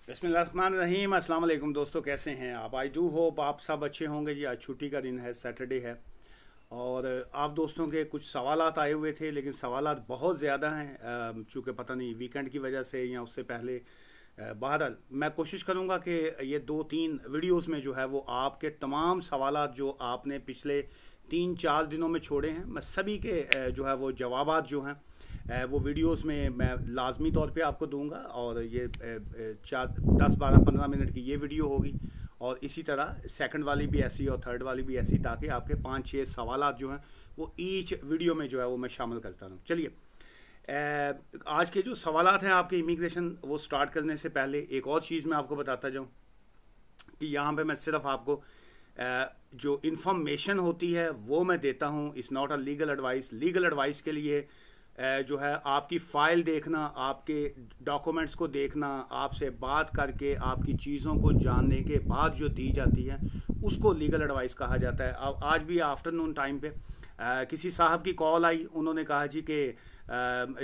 बिस्मिल्लाहिर्रहमानिर्रहीम। अस्सलाम वालेकुम दोस्तों, कैसे हैं आप? आई डू होप आप सब अच्छे होंगे जी। आज छुट्टी का दिन है, सैटरडे है। और आप दोस्तों के कुछ सवालात आए हुए थे, लेकिन सवालात बहुत ज़्यादा हैं, चूँकि पता नहीं वीकेंड की वजह से या उससे पहले। बहरहाल मैं कोशिश करूँगा कि ये 2-3 वीडियोस में जो है वो आपके तमाम सवालात जो आपने पिछले 3-4 दिनों में छोड़े हैं, मैं सभी के जो है वो जवाबात जो हैं वो वीडियोस में मैं लाजमी तौर पे आपको दूंगा। और ये 10-12-15 मिनट की ये वीडियो होगी, और इसी तरह सेकंड वाली भी ऐसी और थर्ड वाली भी ऐसी, ताकि आपके 5-6 सवालात जो हैं वो ईच वीडियो में जो है वो मैं शामिल करता रहूँ। चलिए, आज के जो सवालात हैं आपके इमिग्रेशन वो स्टार्ट करने से पहले एक और चीज़ मैं आपको बताता जाऊँ कि यहाँ पे मैं सिर्फ आपको जो इन्फॉर्मेशन होती है वो मैं देता हूँ। It's not a legal advice. Legal advice के लिए जो है आपकी फ़ाइल देखना, आपके डॉक्यूमेंट्स को देखना, आपसे बात करके आपकी चीज़ों को जानने के बाद जो दी जाती है उसको लीगल एडवाइस कहा जाता है। अब आज भी आफ्टरनून टाइम पे किसी साहब की कॉल आई, उन्होंने कहा जी कि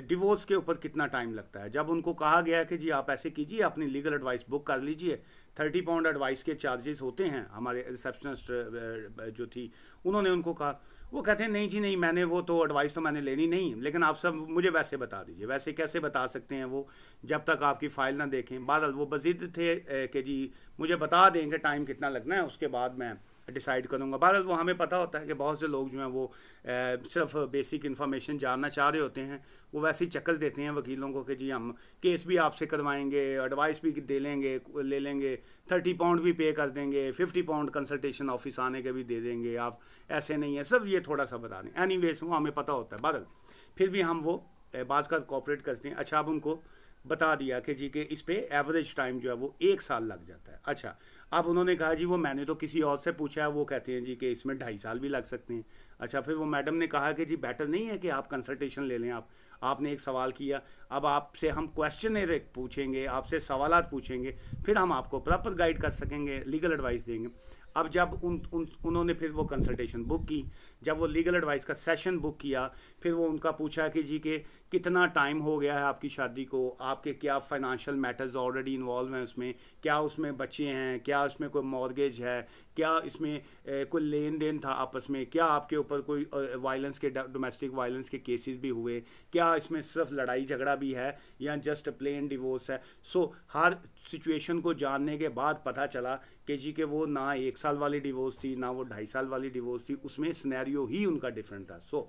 डिवोर्स के ऊपर कितना टाइम लगता है। जब उनको कहा गया कि जी आप ऐसे कीजिए, अपनी लीगल एडवाइस बुक कर लीजिए, 30 पाउंड एडवाइस के चार्जेस होते हैं। हमारे रिसेप्शनिस्ट जो थी, उन्होंने उनको कहा, वो कहते हैं नहीं जी नहीं, मैंने वो तो एडवाइस तो मैंने लेनी नहीं, लेकिन आप सब मुझे वैसे बता दीजिए। वैसे कैसे बता सकते हैं वो, जब तक आपकी फ़ाइल ना देखें। बहरहाल वो बज़िद थे कि जी मुझे बता देंगे टाइम कितना लगना है, उसके बाद मैं डिसाइड करूँगा। बहरहाल वो हमें पता होता है कि बहुत से लोग जो हैं वो सिर्फ बेसिक इन्फॉर्मेशन जानना चाह रहे होते हैं। वो वैसे ही चक्कर देते हैं वकीलों को कि जी हम केस भी आपसे करवाएंगे, एडवाइस भी दे लेंगे, ले लेंगे, 30 पाउंड भी पे कर देंगे, 50 पाउंड कंसल्टेशन ऑफिस आने के भी दे देंगे। आप ऐसे नहीं है, सिर्फ ये थोड़ा सा बता दें। एनीवेज वो हमें पता होता है। बहरहाल फिर भी हम वो बाज़ का कोऑपरेट करते हैं। अच्छा, अब उनको बता दिया कि जी के इस पे एवरेज टाइम जो है वो 1 साल लग जाता है। अच्छा, अब उन्होंने कहा जी वो मैंने तो किसी और से पूछा है, वो कहते हैं जी कि इसमें 2.5 साल भी लग सकते हैं। अच्छा, फिर वो मैडम ने कहा कि जी बेटर नहीं है कि आप कंसल्टेशन ले लें। आपने एक सवाल किया, अब आपसे हम क्वेश्चन पूछेंगे, आपसे सवालात पूछेंगे, फिर हम आपको प्रॉपर गाइड कर सकेंगे, लीगल एडवाइस देंगे। अब जब उन्होंने फिर वो कंसल्टेशन बुक की, जब वो लीगल एडवाइस का सेशन बुक किया, फिर वो उनका पूछा कि जी के कितना टाइम हो गया है आपकी शादी को, आपके क्या फाइनेंशियल मैटर्स ऑलरेडी इन्वॉल्व हैं उसमें, क्या उसमें बच्चे हैं, क्या उसमें कोई मॉर्गेज है, क्या इसमें कोई लेन देन था आपस में, क्या आपके ऊपर कोई वायलेंस के डोमेस्टिक वायलेंस के केसेस भी हुए, क्या इसमें सिर्फ लड़ाई झगड़ा भी है या जस्ट प्लेन डिवोर्स है। सो हर सिचुएशन को जानने के बाद पता चला कि जी के वो ना 1 साल वाली डिवोर्स थी, ना वो 2.5 साल वाली डिवोर्स थी, उसमें सिनेरियो ही उनका डिफरेंट था। सो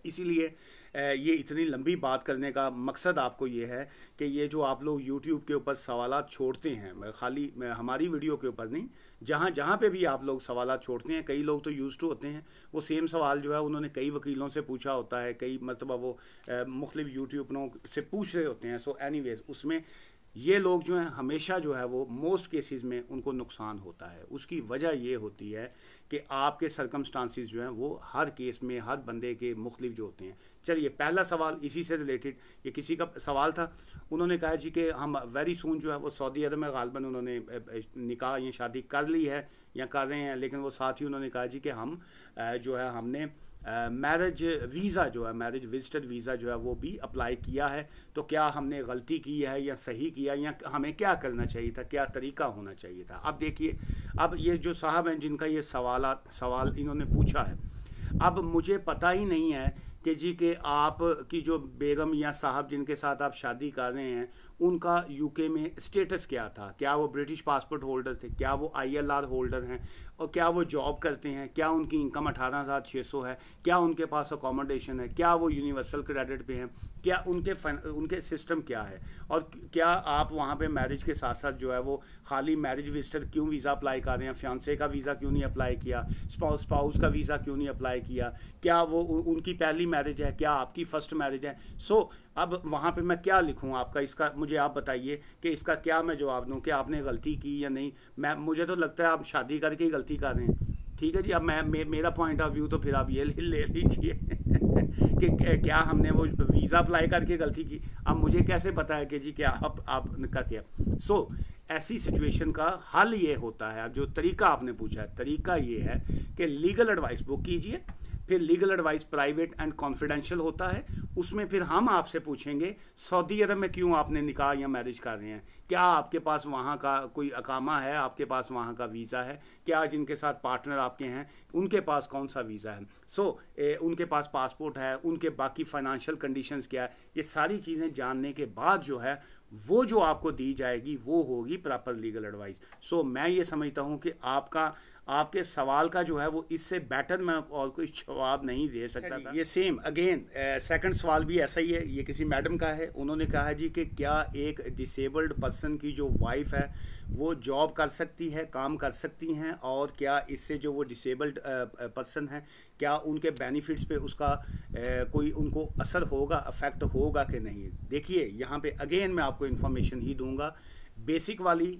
इसीलिए ये इतनी लंबी बात करने का मकसद आपको ये है कि ये जो आप लोग YouTube के ऊपर सवालात छोड़ते हैं, खाली हमारी वीडियो के ऊपर नहीं, जहाँ जहाँ पे भी आप लोग सवालात छोड़ते हैं, कई लोग तो यूज्ड टू होते हैं, वो सेम सवाल जो है उन्होंने कई वकीलों से पूछा होता है, कई मतलब वो मुख्तलिफ यूट्यूबरों से पूछ रहे होते हैं। सो एनीवेज उसमें ये लोग जो हैं हमेशा जो है वो मोस्ट केसेस में उनको नुकसान होता है। उसकी वजह ये होती है कि आपके सरकमस्टांसिस जो हैं वो हर केस में हर बंदे के मुख्तलिफ जो होते हैं। चलिए, पहला सवाल इसी से रिलेटेड, ये किसी का सवाल था। उन्होंने कहा जी कि हम वेरी सून जो है वो सऊदी अरब में गालबन उन्होंने निकाह या शादी कर ली है या कर रहे हैं, लेकिन वो साथ ही उन्होंने कहा जी कि हम जो है हमने मैरिज वीज़ा जो है, मैरिज विजिटर वीज़ा जो है वो भी अप्लाई किया है। तो क्या हमने गलती की है या सही किया, या हमें क्या करना चाहिए था, क्या तरीका होना चाहिए था। अब देखिए, अब ये जो साहब हैं जिनका ये सवाल इन्होंने पूछा है, अब मुझे पता ही नहीं है कि जी कि आप की जो बेगम या साहब जिनके साथ आप शादी कर रहे हैं उनका यूके में स्टेटस क्या था, क्या वो ब्रिटिश पासपोर्ट होल्डर थे, क्या वो ILR होल्डर हैं, और क्या वो जॉब करते हैं, क्या उनकी इनकम 18,600 है, क्या उनके पास अकोमोडेशन है, क्या वो यूनिवर्सल क्रेडिट पे हैं, क्या उनके सिस्टम क्या है, और क्या आप वहाँ पे मैरिज के साथ साथ जो है वो खाली मैरिज विजिटर क्यों वीज़ा अप्लाई कर रहे हैं, फियांसे का वीज़ा क्यों नहीं अप्लाई किया, स्पाउस का वीज़ा क्यों नहीं अप्लाई किया, क्या वो उनकी पहली मैरिज है, क्या आपकी फ़र्स्ट मैरिज है। सो अब वहाँ पे मैं क्या लिखूँ आपका, इसका मुझे आप बताइए कि इसका क्या मैं जवाब दूँ कि आपने गलती की या नहीं। मुझे तो लगता है आप शादी करके ही गलती कर रहे हैं। ठीक है जी, अब मेरा पॉइंट ऑफ व्यू तो फिर आप ये ले लीजिए कि क्या हमने वो वीज़ा अप्लाई करके गलती की। अब मुझे कैसे पता है कि जी क्या आपका क्या। सो ऐसी सिचुएशन का हल ये होता है। अब जो तरीका आपने पूछा है, तरीका ये है कि लीगल एडवाइस बुक कीजिए, फिर legal advice private and confidential होता है, उसमें फिर हम आपसे पूछेंगे सऊदी अरब में क्यों आपने निकाह या मैरिज कर रहे हैं, क्या आपके पास वहाँ का कोई अकामा है, आपके पास वहाँ का वीज़ा है, क्या जिनके साथ पार्टनर आपके हैं उनके पास कौन सा वीज़ा है, उनके पास पासपोर्ट है, उनके बाकी फाइनेंशियल कंडीशंस क्या है, ये सारी चीज़ें जानने के बाद जो है वो जो आपको दी जाएगी वो होगी प्रॉपर लीगल एडवाइस। मैं ये समझता हूँ कि आपके सवाल का जो है वो इससे बेटर मैं और कोई जवाब नहीं दे सकता था। ये सेम अगेन सेकंड सवाल भी ऐसा ही है, ये किसी मैडम का है, उन्होंने कहा जी कि क्या एक डिसेबल्ड पर्सन की जो वाइफ है वो जॉब कर सकती है, काम कर सकती हैं, और क्या इससे जो वो डिसेबल्ड पर्सन है क्या उनके बेनिफिट्स पे उसका कोई उनको असर होगा, अफेक्ट होगा कि नहीं। देखिए यहाँ पे अगेन मैं आपको इन्फॉर्मेशन ही दूंगा बेसिक वाली,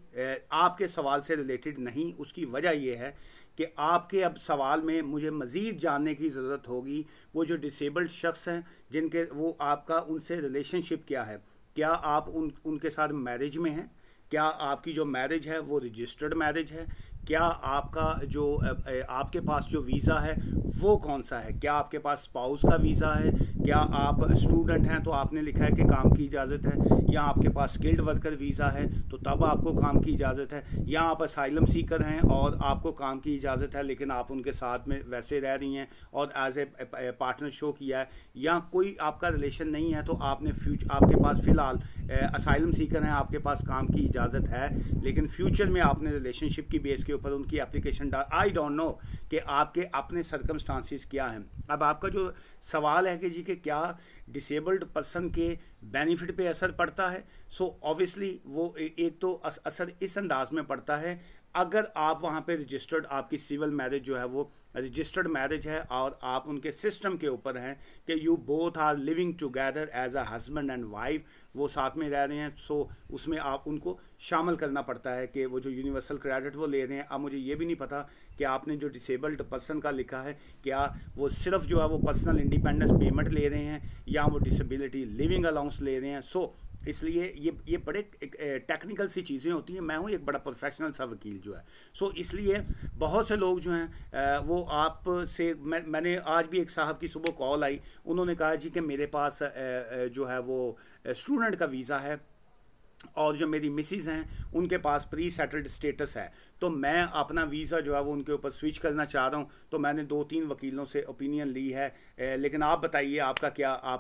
आपके सवाल से रिलेटेड नहीं। उसकी वजह यह है कि आपके अब सवाल में मुझे मज़ीद जानने की ज़रूरत होगी वो जो डिसेबल्ड शख्स हैं जिनके वो आपका उनसे रिलेशनशिप क्या है, क्या आप उनके साथ मैरिज में हैं, क्या आपकी जो मैरिज है वो रजिस्टर्ड मैरिज है, क्या आपका जो आपके पास जो वीज़ा है वो कौन सा है, क्या आपके पास स्पाउस का वीज़ा है, क्या आप स्टूडेंट हैं तो आपने लिखा है कि काम की इजाज़त है, या आपके पास स्किल्ड वर्कर वीज़ा है तो तब आपको काम की इजाज़त है, या आप असाइलम सीकर हैं और आपको काम की इजाज़त है लेकिन आप उनके साथ में वैसे रह रही हैं और एज ए पार्टनर शो किया है, या कोई आपका रिलेशन नहीं है तो आपके पास फ़िलहाल असाइलम सीकर हैं, आपके पास काम की इजाज़त है लेकिन फ्यूचर में आपने रिलेशनशिप की बेस के ऊपर उनकी एप्लीकेशन डाल, आई डोंट नो कि आपके अपने सर्कमस्टांसिस क्या हैं। अब आपका जो सवाल है कि जी कि क्या डिसेबल्ड पर्सन के बेनिफिट पे असर पड़ता है, ऑब्वियसली वो एक तो असर इस अंदाज में पड़ता है अगर आप वहाँ पे रजिस्टर्ड, आपकी सिविल मैरिज जो है वो रजिस्टर्ड मैरिज है और आप उनके सिस्टम के ऊपर हैं कि you both are living together as a husband and wife, वो साथ में रह रहे हैं, उसमें आप उनको शामिल करना पड़ता है कि वो जो यूनिवर्सल क्रेडिट वो ले रहे हैं। अब मुझे ये भी नहीं पता कि आपने जो डिसेबल्ड पर्सन का लिखा है क्या वो सिर्फ जो है वो पर्सनल इंडिपेंडेंस पेमेंट ले रहे हैं या वो डिसेबिलिटी लिविंग अलाउंस ले रहे हैं। इसलिए ये बड़े टेक्निकल सी चीज़ें होती हैं, मैं हूँ एक बड़ा प्रोफेशनल सा वकील जो है। इसलिए बहुत से लोग जो हैं वो आपसे मैंने आज भी एक साहब की सुबह कॉल आई, उन्होंने कहा जी कि मेरे पास जो है वो स्टूडेंट का वीज़ा है और जो मेरी मिसिज़ हैं उनके पास प्री सेटल्ड स्टेटस है, तो मैं अपना वीज़ा जो है वो उनके ऊपर स्विच करना चाह रहा हूँ। तो मैंने 2-3 वकीलों से ओपिनियन ली है, लेकिन आप बताइए आप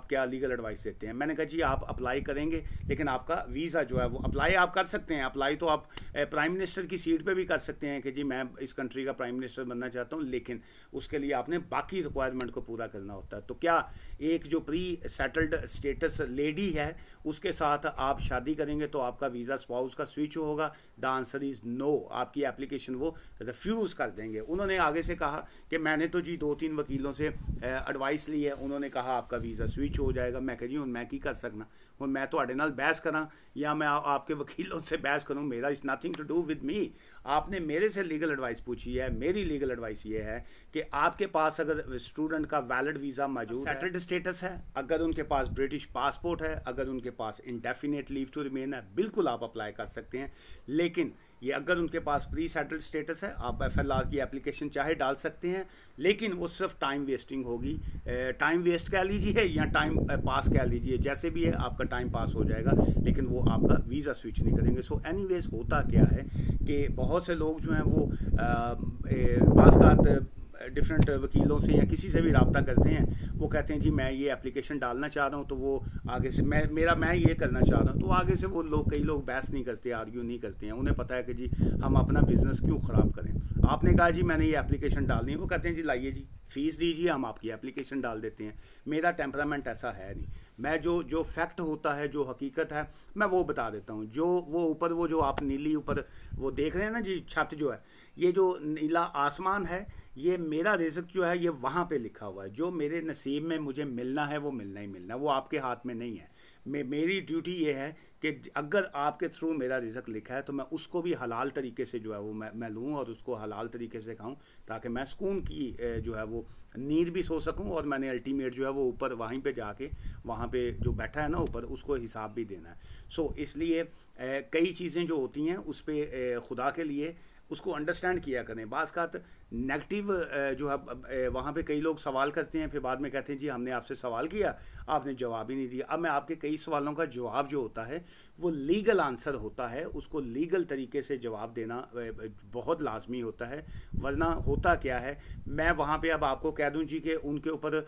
क्या लीगल एडवाइस देते हैं। मैंने कहा जी आप अप्लाई करेंगे लेकिन आपका वीज़ा जो है वो अप्लाई आप कर सकते हैं, अप्लाई तो आप प्राइम मिनिस्टर की सीट पे भी कर सकते हैं कि जी मैं इस कंट्री का प्राइम मिनिस्टर बनना चाहता हूँ, लेकिन उसके लिए आपने बाकी रिक्वायरमेंट को पूरा करना होता है। तो क्या एक जो प्री सेटल्ड स्टेटस लेडी है उसके साथ आप शादी करेंगे तो आपका वीज़ा स्पाउस का स्विच होगा? द आंसर इज़ नो, आपकी एप्लीकेशन वो रिफ्यूज़ कर देंगे। उन्होंने आगे से कहा कि मैंने तो जी 2-3 वकीलों से एडवाइस ली है, उन्होंने कहा आपका वीज़ा स्विच हो जाएगा। मैं कह जी हूँ मैं की कर सकना, हूँ मैं तो नाल बहस करा या मैं आपके वकीलों से बहस करूँ, मेरा is nothing to do with me. आपने मेरे से लीगल एडवाइस पूछी है, मेरी लीगल एडवाइस ये है कि आपके पास अगर स्टूडेंट का वैलिड वीज़ा मौजूद सेटल्ड स्टेटस है, अगर उनके पास ब्रिटिश पासपोर्ट है, अगर उनके पास इंडेफिनेट लीव टू रिमेन है, बिल्कुल आप अप्लाई कर सकते हैं। लेकिन ये अगर उनके पास प्री सेटल्ड स्टेटस है, आप FLR की एप्लीकेशन चाहे डाल सकते हैं, लेकिन वो सिर्फ टाइम वेस्टिंग होगी। टाइम वेस्ट कह लीजिए या टाइम पास कह लीजिए, जैसे भी है आपका टाइम पास हो जाएगा, लेकिन वो आपका वीज़ा स्विच नहीं करेंगे। एनीवेज होता क्या है कि बहुत से लोग जो हैं वो पास डिफरेंट वकीलों से या किसी से भी रब्ता करते हैं, वो कहते हैं जी मैं ये एप्लीकेशन डालना चाह रहा हूँ, तो वो आगे से मैं ये करना चाह रहा हूँ, तो आगे से वो कई लोग बहस नहीं करते, आर्ग्यू नहीं करते हैं। उन्हें पता है कि जी हम अपना बिजनेस क्यों ख़राब करें। आपने कहा जी मैंने ये एप्लीकेशन डालनी है, वो कहते हैं जी लाइए जी फ़ीस दीजिए, हम आपकी एप्लीकेशन डाल देते हैं। मेरा टेम्परामेंट ऐसा है नहीं, मैं जो फैक्ट होता है, जो हकीकत है, मैं वो बता देता हूँ। जो वो ऊपर वो जो आप नीली ऊपर वो देख रहे हैं ना जी छत जो है, ये जो नीला आसमान है, ये मेरा रिज़्क जो है ये वहाँ पे लिखा हुआ है। जो मेरे नसीब में मुझे मिलना है वो मिलना ही मिलना है, वो आपके हाथ में नहीं है। मेरी ड्यूटी ये है कि अगर आपके थ्रू मेरा रिज़्क लिखा है तो मैं उसको भी हलाल तरीके से जो है वो मैं लूँ और उसको हलाल तरीके से खाऊं, ताकि मैं सुकून की जो है वो नींद भी सो सकूं। और मैंने अल्टीमेट जो है वो ऊपर वहीं पे जाके वहाँ पे जो बैठा है ना ऊपर, उसको हिसाब भी देना है। इसलिए कई चीज़ें जो होती हैं उस पर खुदा के लिए उसको अंडरस्टैंड किया करें। बाज़ का नेगेटिव जो है वहाँ पे कई लोग सवाल करते हैं, फिर बाद में कहते हैं जी हमने आपसे सवाल किया, आपने जवाब ही नहीं दिया। अब मैं आपके कई सवालों का जवाब जो होता है वो लीगल आंसर होता है, उसको लीगल तरीके से जवाब देना बहुत लाजमी होता है। वरना होता क्या है, मैं वहाँ पे अब आपको कह दूँ जी कि उनके ऊपर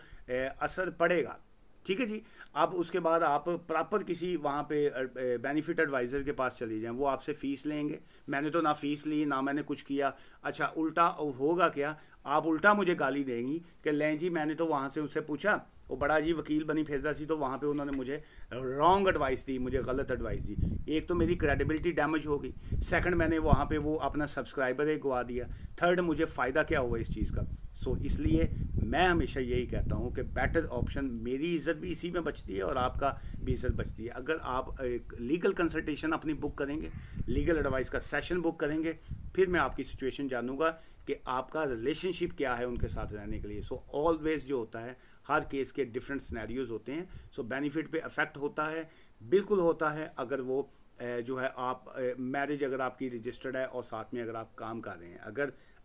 असर पड़ेगा, ठीक है जी। अब उसके बाद आप प्रॉपर किसी वहाँ पे बेनिफिट एडवाइज़र के पास चले जाएं, वो आपसे फ़ीस लेंगे। मैंने तो ना फ़ीस ली ना मैंने कुछ किया। अच्छा, उल्टा होगा क्या, आप उल्टा मुझे गाली देंगी कि लें जी मैंने तो वहाँ से उनसे पूछा, वो बड़ा जी वकील बनी फिरदा सी, तो वहाँ पे उन्होंने मुझे रॉन्ग एडवाइस दी, मुझे गलत एडवाइस दी। एक तो मेरी क्रेडिबिलिटी डैमेज हो गई, सेकंड मैंने वहाँ पे वो अपना सब्सक्राइबर एक गवा दिया, थर्ड मुझे फ़ायदा क्या हुआ इस चीज़ का। सो इसलिए मैं हमेशा यही कहता हूँ कि बेटर ऑप्शन, मेरी इज़्ज़त भी इसी में बचती है और आपका भी इज़्ज़त बचती है। अगर आप एक लीगल कंसल्टेशन अपनी बुक करेंगे, लीगल एडवाइस का सेशन बुक करेंगे, फिर मैं आपकी सिचुएशन जानूंगा कि आपका रिलेशनशिप क्या है उनके साथ रहने के लिए। सो ऑलवेज जो होता है, हर केस के डिफरेंट सिनेरियोज होते हैं। सो बेनिफिट पे अफेक्ट होता है, बिल्कुल होता है, अगर वो जो है आप मैरिज अगर आपकी रजिस्टर्ड है और साथ में अगर आप काम कर रहे हैं,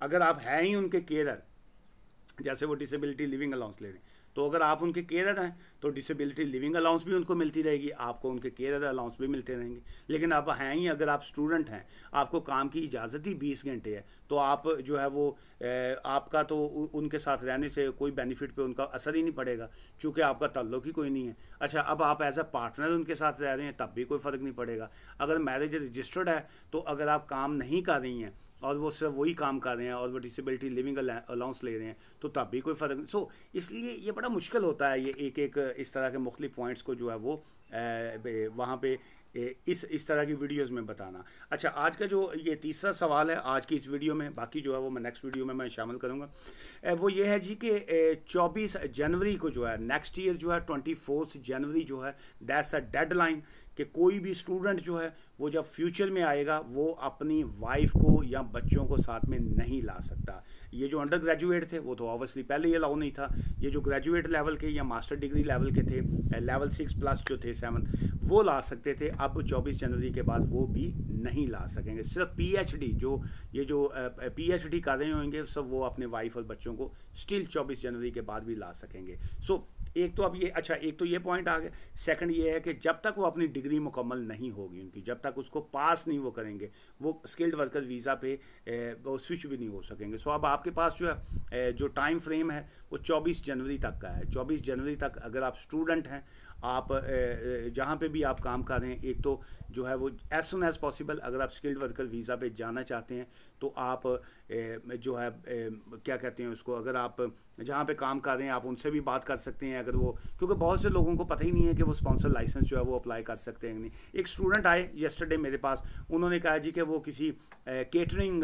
अगर आप हैं ही उनके केयरर, जैसे वो डिसेबिलिटी लिविंग अलाउंस ले रहे हैं, तो अगर आप उनके केयरर हैं तो डिसेबिलिटी लिविंग अलाउंस भी उनको मिलती रहेगी, आपको उनके केयरर अलाउंस भी मिलते रहेंगे। लेकिन आप हैं ही, अगर आप स्टूडेंट हैं, आपको काम की इजाज़त ही 20 घंटे है, तो आप जो है वो आपका तो उनके साथ रहने से कोई बेनिफिट पे उनका असर ही नहीं पड़ेगा, चूँकि आपका ताल्लुक ही कोई नहीं है। अच्छा, अब आप एज अ पार्टनर उनके साथ रह रहे हैं तब भी कोई फ़र्क नहीं पड़ेगा। अगर मैरिज रजिस्टर्ड है तो अगर आप काम नहीं कर रही हैं और वो सिर्फ वही काम कर रहे हैं और वो डिसेबिलिटी लिविंग अलाउंस ले रहे हैं, तो तब भी कोई फ़र्क नहीं। सो इसलिए ये बड़ा मुश्किल होता है ये एक एक इस तरह के मुख्तलिफ पॉइंट्स को जो है वो वहाँ पे इस तरह की वीडियोस में बताना। अच्छा, आज का जो ये तीसरा सवाल है आज की इस वीडियो में, बाकी जो है वो मैं नेक्स्ट वीडियो में मैं शामिल करूँगा, वो ये है जी कि 24 जनवरी को जो है नेक्स्ट ईयर जो है 24 जनवरी जो है दैट्स अ डेडलाइन, कि कोई भी स्टूडेंट जो है वो जब फ्यूचर में आएगा वो अपनी वाइफ को या बच्चों को साथ में नहीं ला सकता। ये जो अंडर ग्रेजुएट थे वो तो ऑब्वियसली पहले ही अलाउ नहीं था, ये जो ग्रेजुएट लेवल के या मास्टर डिग्री लेवल के थे, लेवल 6+ जो थे 7, वो ला सकते थे। अब 24 जनवरी के बाद वो भी नहीं ला सकेंगे। सिर्फ पीएचडी जो पीएचडी कर रहे होंगे सब, वो अपने वाइफ और बच्चों को स्टिल 24 जनवरी के बाद भी ला सकेंगे। सो एक तो अब ये, अच्छा एक तो ये पॉइंट आ गया। सेकंड ये है कि जब तक वो अपनी डिग्री मुकम्मल नहीं होगी उनकी, जब तक उसको पास नहीं वो करेंगे, वो स्किल्ड वर्कर वीज़ा पे वो स्विच भी नहीं हो सकेंगे। सो अब आपके पास जो है जो टाइम फ्रेम है वो 24 जनवरी तक का है। 24 जनवरी तक अगर आप स्टूडेंट हैं, आप जहाँ पे भी आप काम कर रहे हैं, एक तो जो है वो एज सुन एज़ पॉसिबल अगर आप स्किल्ड वर्कर वीज़ा पे जाना चाहते हैं तो आप जो है क्या कहते हैं उसको, अगर आप जहाँ पे काम कर रहे हैं आप उनसे भी बात कर सकते हैं। अगर वो, क्योंकि बहुत से लोगों को पता ही नहीं है कि वो स्पॉन्सर लाइसेंस जो है वो अप्लाई कर सकते हैं नहीं। एक स्टूडेंट आए येस्टरडे मेरे पास, उन्होंने कहा जी कि वो किसी केटरिंग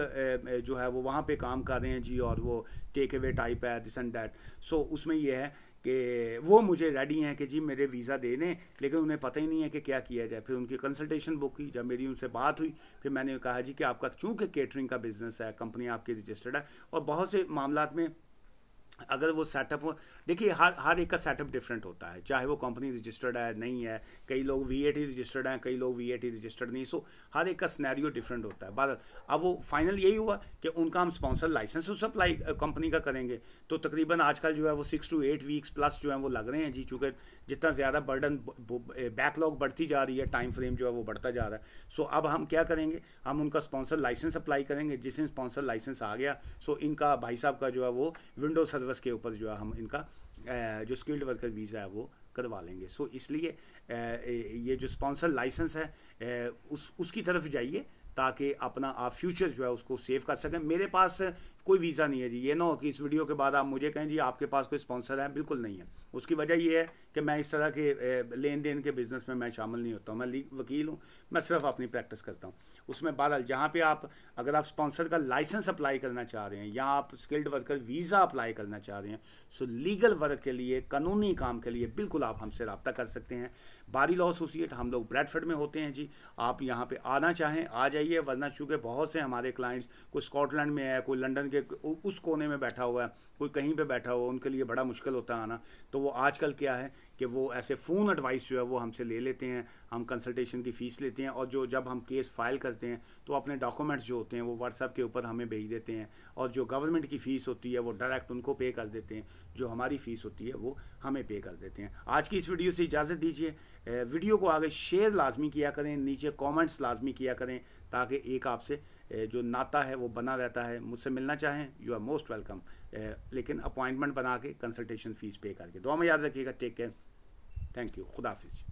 जो है वो वहाँ पे काम कर रहे हैं जी, और वो टेक अवे टाइप है दिस एंड दैट। सो उसमें ये है कि वो मुझे रेडी हैं कि जी मेरे वीज़ा दे दें, लेकिन उन्हें पता ही नहीं है कि क्या किया जाए। फिर उनकी कंसल्टेशन बुक की, जब मेरी उनसे बात हुई फिर मैंने कहा जी कि आपका चूँकि केटरिंग का बिज़नेस है, कंपनी आपकी रजिस्टर्ड है, और बहुत से मामलात में अगर वो सेटअप हो, देखिए हर एक का सेटअप डिफरेंट होता है, चाहे वो कंपनी रजिस्टर्ड है नहीं है, कई लोग वीएटी रजिस्टर्ड हैं, कई लोग वीएटी रजिस्टर्ड नहीं। सो हर एक का सिनेरियो डिफरेंट होता है। बात अब वो फाइनल यही हुआ कि उनका हम स्पॉन्सर लाइसेंस उस अप्लाई कंपनी का करेंगे, तो तकरीबन आजकल जो है वो 6 to 8 वीक्स प्लस जो है वो लग रहे हैं जी, चूँकि जितना ज़्यादा बर्डन बैकलॉग बढ़ती जा रही है, टाइम फ्रेम जो है वो बढ़ता जा रहा है। सो अब हम क्या करेंगे, हम उनका स्पॉन्सर लाइसेंस अप्लाई करेंगे। जिस दिन स्पॉन्सर लाइसेंस आ गया, सो इनका भाई साहब का जो है वो विंडो सर्विस के ऊपर जो है हम इनका जो स्किल्ड वर्कर वीज़ा है वो करवा लेंगे। सो इसलिए ये जो स्पॉन्सर लाइसेंस है उसकी तरफ जाइए ताकि अपना आप फ्यूचर जो है उसको सेव कर सकें। मेरे पास कोई वीज़ा नहीं है जी, ये ना हो कि इस वीडियो के बाद आप मुझे कहें जी आपके पास कोई स्पॉन्सर है, बिल्कुल नहीं है। उसकी वजह ये है कि मैं इस तरह के लेन देन के बिज़नेस में मैं शामिल नहीं होता हूँ। मैं वकील हूँ, मैं सिर्फ अपनी प्रैक्टिस करता हूँ। उसमें बहरहाल जहाँ पे आप, अगर आप स्पॉन्सर का लाइसेंस अप्लाई करना चाह रहे हैं या आप स्किल्ड वर्कर वीज़ा अप्लाई करना चाह रहे हैं, सो लीगल वर्क के लिए, कानूनी काम के लिए बिल्कुल आप हमसे रब्ता कर सकते हैं। बारी लॉ एसोसिएट, हम लोग ब्रैडफर्ड में होते हैं जी। आप यहाँ पर आना चाहें आ जाइए, वरना चूँकि बहुत से हमारे क्लाइंट्स कोई स्कॉटलैंड में है, कोई लंदन के उस कोने में बैठा हुआ है, कोई कहीं पे बैठा हुआ, उनके लिए बड़ा मुश्किल होता है आना। तो वो आजकल क्या है कि वो ऐसे फ़ोन एडवाइस जो है वो हमसे ले लेते हैं, हम कंसल्टेशन की फ़ीस लेते हैं, और जो जब हम केस फाइल करते हैं तो अपने डॉक्यूमेंट्स जो होते हैं वो व्हाट्सएप के ऊपर हमें भेज देते हैं, और जो गवर्नमेंट की फ़ीस होती है वो डायरेक्ट उनको पे कर देते हैं, जो हमारी फ़ीस होती है वो हमें पे कर देते हैं। आज की इस वीडियो से इजाज़त दीजिए। वीडियो को आगे शेयर लाजमी किया करें, नीचे कमेंट्स लाजमी किया करें, ताकि एक आपसे जो नाता है वो बना रहता है। मुझसे मिलना चाहें, यू आर मोस्ट वेलकम, लेकिन अपॉइंटमेंट बना के कंसल्टेशन फ़ीस पे करके। दुआ में याद रखिएगा। टेक केयर, थैंक यू, खुदा हाफिज़।